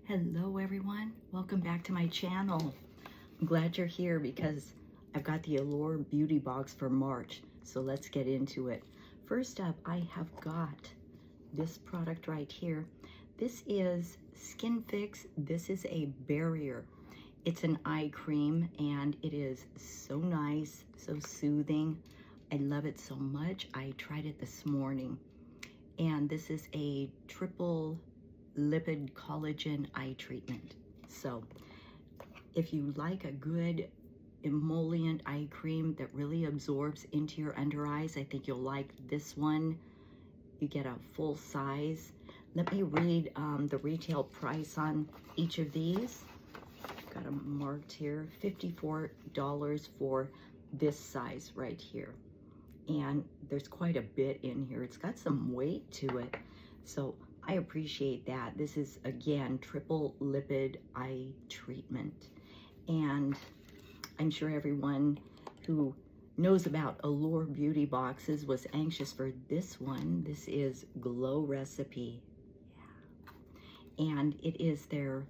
Hello everyone, welcome back to my channel. I'm glad you're here because I've got the Allure Beauty Box for March, so let's get into it. First up, I have got this product right here. This is Skin Fix. This is a barrier. It's an eye cream and it is so nice, so soothing. I love it so much. I tried it this morning. And this is a triple lipid collagen eye treatment. So if you like a good emollient eye cream that really absorbs into your under eyes, I think you'll like this one. You get a full size. Let me read the retail price on each of these. Got them marked here. $54 for this size right here. And there's quite a bit in here. It's got some weight to it. So I appreciate that. This is, again, triple lipid eye treatment. And I'm sure everyone who knows about Allure Beauty Boxes was anxious for this one. This is Glow Recipe. Yeah. And it is their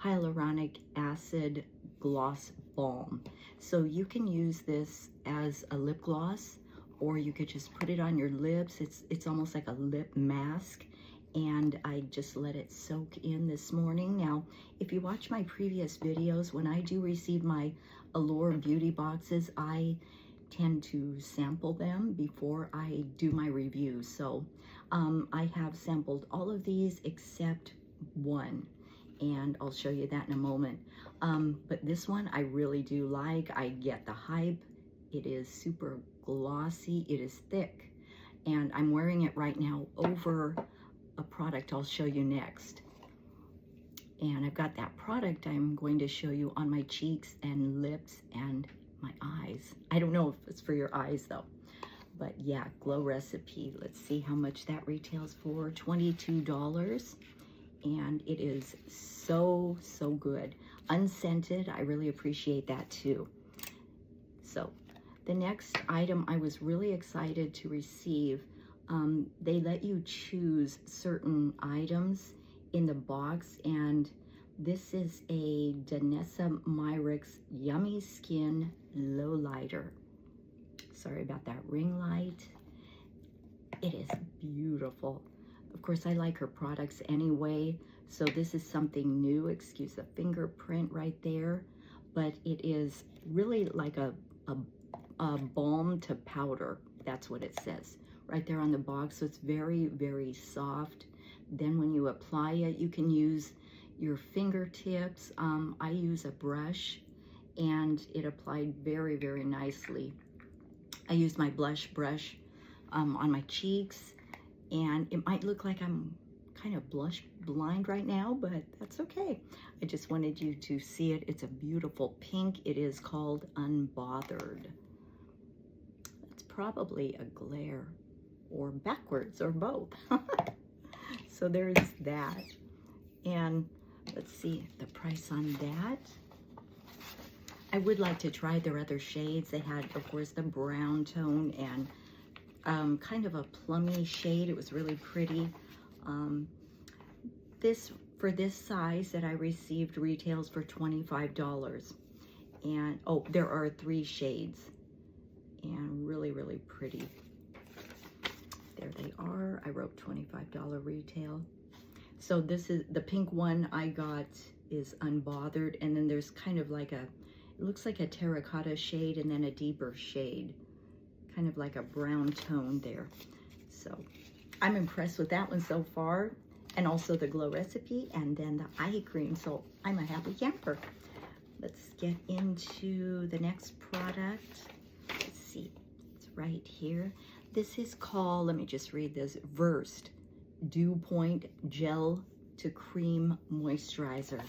hyaluronic acid gloss balm. So you can use this as a lip gloss, or you could just put it on your lips. It's almost like a lip mask. And I just let it soak in this morning. Now, if you watch my previous videos, when I do receive my Allure Beauty Boxes, I tend to sample them before I do my review. So I have sampled all of these except one, and I'll show you that in a moment. But this one I really do like. I get the hype. It is super glossy. It is thick. And I'm wearing it right now over a product I'll show you next. And I've got that product I'm going to show you on my cheeks and lips and my eyes. I don't know if it's for your eyes though. But yeah, Glow Recipe. Let's see how much that retails for. $22. And it is so good. Unscented. I really appreciate that too. So the next item I was really excited to receive. They let you choose certain items in the box, and this is a Danessa Myricks Yummy Skin Low Lighter. Sorry about that ring light. It is beautiful. Of course, I like her products anyway, so this is something new. Excuse the fingerprint right there, but it is really like a balm to powder. That's what it says right there on the box. So it's very soft. Then when you apply it, you can use your fingertips. I use a brush, and it applied very nicely. I use my blush brush on my cheeks, and it might look like I'm kind of blush blind right now, but that's okay. I just wanted you to see it. It's a beautiful pink. It is called Unbothered. It's probably a glare, or backwards, or both. So there's that. And let's see the price on that. I would like to try their other shades. They had, of course, the brown tone and kind of a plummy shade. It was really pretty. For this size that I received retails for $25. And oh, there are 3 shades, and really pretty. There they are. I wrote $25 retail. So this is the pink one I got is Unbothered, and then there's kind of like it looks like a terracotta shade and then a deeper shade, kind of like a brown tone there. So I'm impressed with that one so far, and also the Glow Recipe, and then the eye cream. So I'm a happy camper. Let's get into the next product. Let's see, it's right here. This is called, let me just read this, Versed Dew Point Gel to Cream Moisturizer.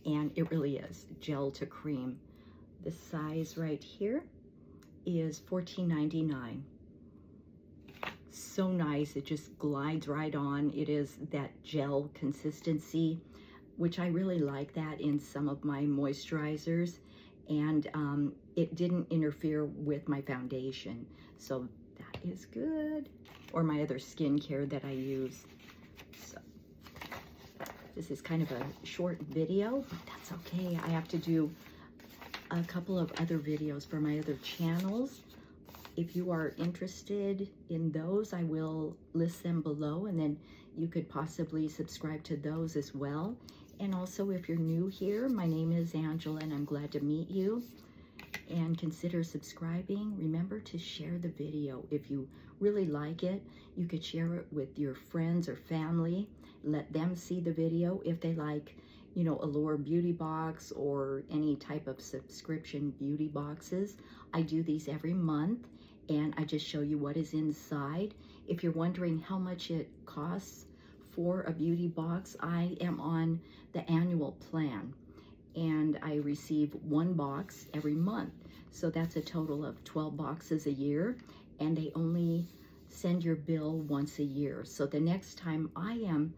And it really is gel to cream. The size right here is $14.99. So nice. It just glides right on. It is that gel consistency, which I really like that in some of my moisturizers. And it didn't interfere with my foundation. So that is good. Or my other skincare that I use. So This is kind of a short video, but that's okay. I have to do a couple of other videos for my other channels. If you are interested in those, I will list them below, and then you could possibly subscribe to those as well. And also, if you're new here, my name is Angela, and I'm glad to meet you. And consider subscribing. Remember to share the video. If you really like it, you could share it with your friends or family. Let them see the video if they like, you know, Allure Beauty Box or any type of subscription beauty boxes. I do these every month, and I just show you what is inside. If you're wondering how much it costs for a beauty box, I am on the annual plan, and I receive one box every month. So that's a total of 12 boxes a year, and they only send your bill once a year. So the next time I am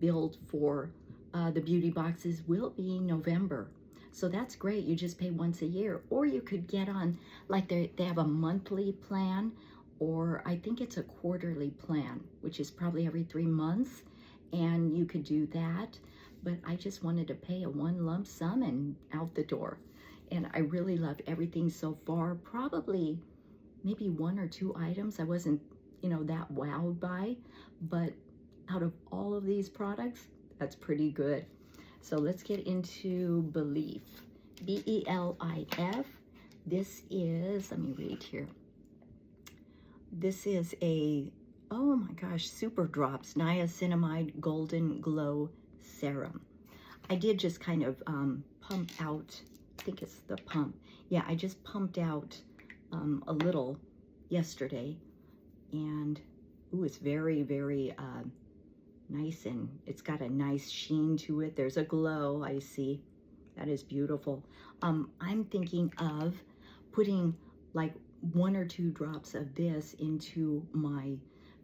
billed for the beauty boxes will be November. So that's great. You just pay once a year. Or you could get on, like they have a monthly plan, or I think it's a quarterly plan, which is probably every 3 months, and you could do that. But I just wanted to pay a one lump sum and out the door. And I really love everything so far. Probably maybe 1 or 2 items I wasn't, you know, that wowed by, but out of all of these products, that's pretty good. So let's get into Belief. B-E-L-I-F. This is, let me read here. This is a, oh my gosh, Super Drops Niacinamide Golden Glow Serum. I did just kind of pump out, I think it's the pump. Yeah, I just pumped out a little yesterday, and ooh, it's very, very nice, and it's got a nice sheen to it. There's a glow, I see. That is beautiful. I'm thinking of putting like 1 or 2 drops of this into my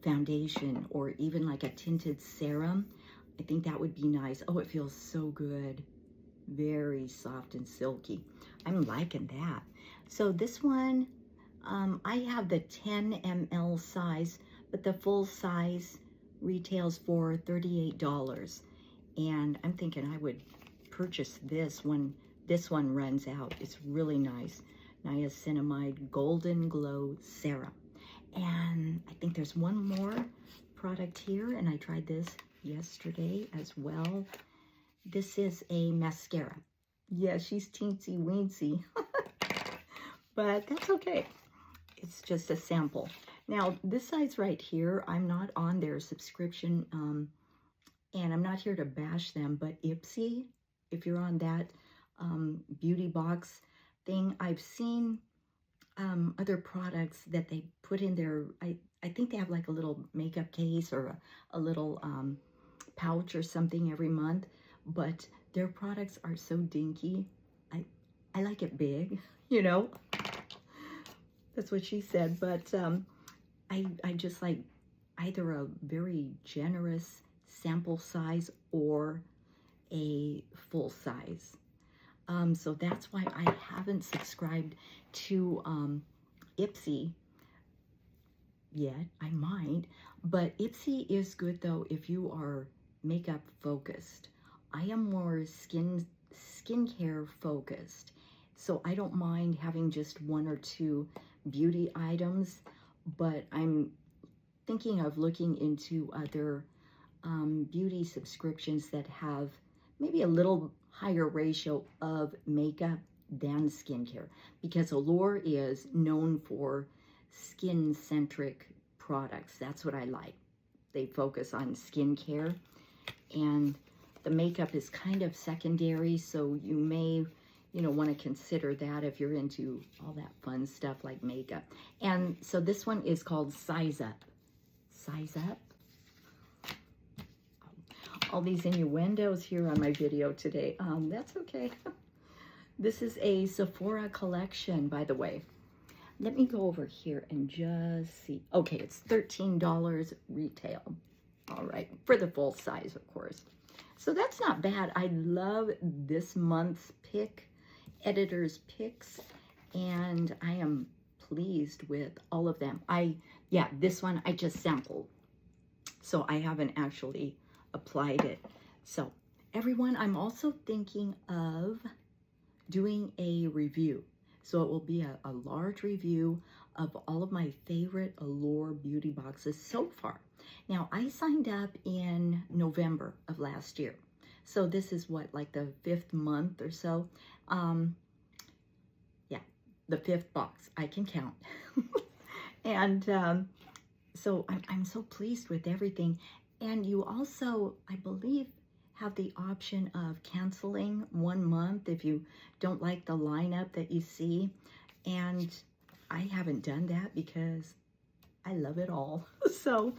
foundation, or even like a tinted serum. I think that would be nice. Oh, it feels so good. Very soft and silky. I'm liking that. So this one, I have the 10 ml size, but the full size retails for $38. And I'm thinking I would purchase this when this one runs out. It's really nice. Niacinamide Golden Glow Serum. And I think there's one more product here, and I tried this yesterday as well. This is a mascara. Yeah, she's teensy weensy, but that's okay. It's just a sample. Now, this size right here, I'm not on their subscription, and I'm not here to bash them, but Ipsy, if you're on that beauty box thing, I've seen other products that they put in their, I think they have like a little makeup case or a little pouch or something every month, but their products are so dinky. I like it big, you know. That's what she said, but I just like either a very generous sample size or a full size. So that's why I haven't subscribed to Ipsy yet. I might, but Ipsy is good though if you are makeup focused. I am more skincare focused, so I don't mind having just 1 or 2 beauty items, but I'm thinking of looking into other beauty subscriptions that have maybe a little higher ratio of makeup than skincare, because Allure is known for skin-centric products. That's what I like. They focus on skincare, and the makeup is kind of secondary, so you may, you know, want to consider that if you're into all that fun stuff like makeup. And so this one is called Size Up. Size Up. All these innuendos here on my video today. That's okay. This is a Sephora collection, by the way. Let me go over here and just see. Okay, it's $13 retail. All right, for the full size, of course. So that's not bad. I love this month's pick, editor's picks, and I am pleased with all of them. Yeah, this one I just sampled, so I haven't actually applied it. So everyone, I'm also thinking of doing a review. So it will be a large review of all of my favorite Allure beauty boxes so far. Now, I signed up in November of last year. So this is what, like the 5th month or so. Yeah, the 5th box. I can count. And so I'm so pleased with everything. And you also, I believe, have the option of canceling 1 month if you don't like the lineup that you see. And I haven't done that because I love it all. So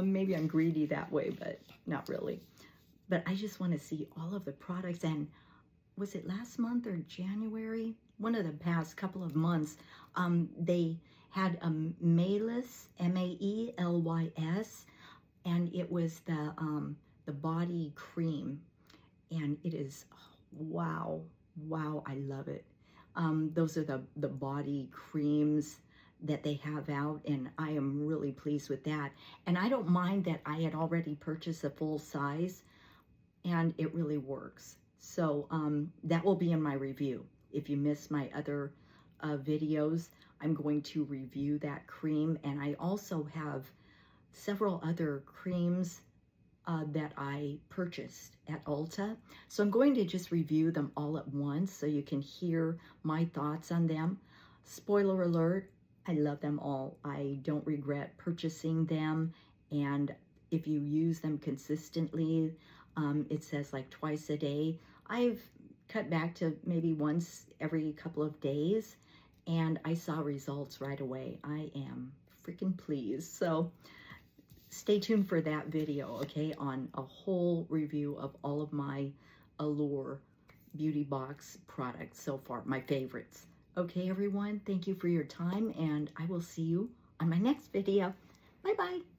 maybe I'm greedy that way, but not really. But I just want to see all of the products. And was it last month or January? One of the past couple of months, they had a Maelys, M-A-E-L-Y-S, and it was the body cream, and it is, wow, I love it. Those are the body creams that they have out, and I am really pleased with that. And I don't mind that I had already purchased a full size, and it really works. So that will be in my review. If you missed my other videos, I'm going to review that cream. And I also have several other creams that I purchased at Ulta. So I'm going to just review them all at once so you can hear my thoughts on them. Spoiler alert, I love them all. I don't regret purchasing them. And if you use them consistently, it says like twice a day. I've cut back to maybe once every couple of days, and I saw results right away. I am freaking pleased. So stay tuned for that video, okay, on a whole review of all of my Allure Beauty Box products so far, my favorites. Okay, everyone, thank you for your time, and I will see you on my next video. Bye-bye.